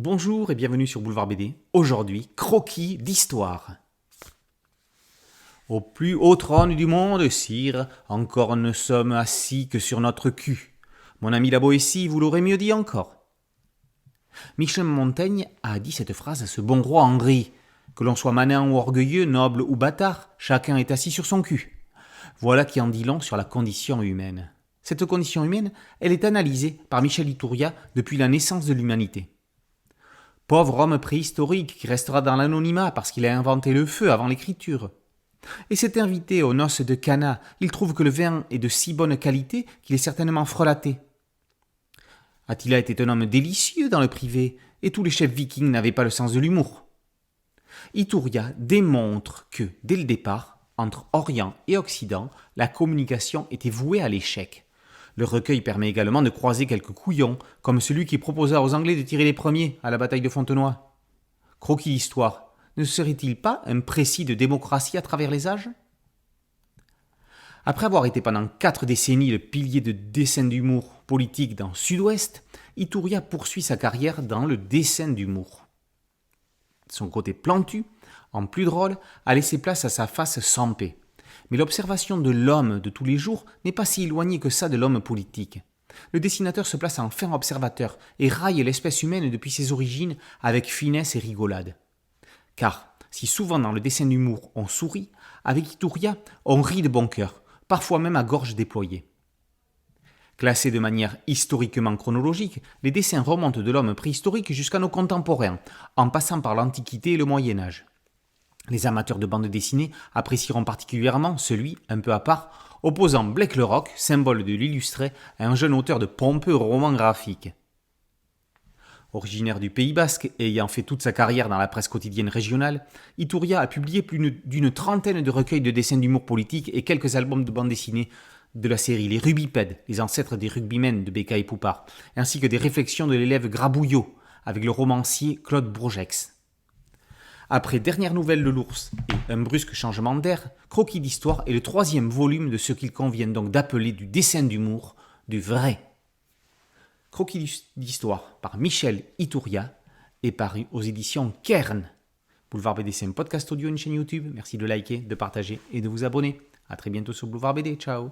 Bonjour et bienvenue sur Boulevard BD. Aujourd'hui, croquis d'histoire. Au plus haut trône du monde, sire, encore ne sommes assis que sur notre cul. Mon ami la Boétie, vous l'aurez mieux dit encore. Michel Montaigne a dit cette phrase à ce bon roi Henri. Que l'on soit manant ou orgueilleux, noble ou bâtard, chacun est assis sur son cul. Voilà qui en dit long sur la condition humaine. Cette condition humaine, elle est analysée par Michel Iturria depuis la naissance de l'humanité. Pauvre homme préhistorique qui restera dans l'anonymat parce qu'il a inventé le feu avant l'écriture. Et cet invité aux noces de Cana, il trouve que le vin est de si bonne qualité qu'il est certainement frelaté. Attila était un homme délicieux dans le privé, et tous les chefs vikings n'avaient pas le sens de l'humour. Iturria démontre que, dès le départ, entre Orient et Occident, la communication était vouée à l'échec. Le recueil permet également de croiser quelques couillons, comme celui qui proposa aux Anglais de tirer les premiers à la bataille de Fontenoy. Croquis d'histoire, ne serait-il pas un précis de démocratie à travers les âges ? Après avoir été pendant 4 décennies le pilier de dessin d'humour politique dans Sud-Ouest, Iturria poursuit sa carrière dans le dessin d'humour. Son côté plantu, en plus drôle, a laissé place à sa face sampée. Mais l'observation de l'homme de tous les jours n'est pas si éloignée que ça de l'homme politique. Le dessinateur se place en fin observateur et raille l'espèce humaine depuis ses origines avec finesse et rigolade. Car, si souvent dans le dessin d'humour on sourit, avec Iturria on rit de bon cœur, parfois même à gorge déployée. Classés de manière historiquement chronologique, les dessins remontent de l'homme préhistorique jusqu'à nos contemporains, en passant par l'Antiquité et le Moyen-Âge. Les amateurs de bande dessinée apprécieront particulièrement celui, un peu à part, opposant Blake le Rock, symbole de l'illustré, à un jeune auteur de pompeux romans graphiques. Originaire du Pays Basque et ayant fait toute sa carrière dans la presse quotidienne régionale, Iturria a publié plus d'une trentaine de recueils de dessins d'humour politique et quelques albums de bande dessinée de la série Les Rubipèdes, les ancêtres des rugbymen de Bécaye Poupard, ainsi que des réflexions de l'élève Grabouillot avec le romancier Claude Brogex. Après Dernière nouvelle de l'ours et Un brusque changement d'air, Croquis d'histoire est le 3e volume de ce qu'il convient donc d'appeler du dessin d'humour, du vrai. Croquis d'histoire par Michel Iturria est paru aux éditions Kern. Boulevard BD, c'est un podcast audio, une chaîne YouTube. Merci de liker, de partager et de vous abonner. A très bientôt sur Boulevard BD. Ciao.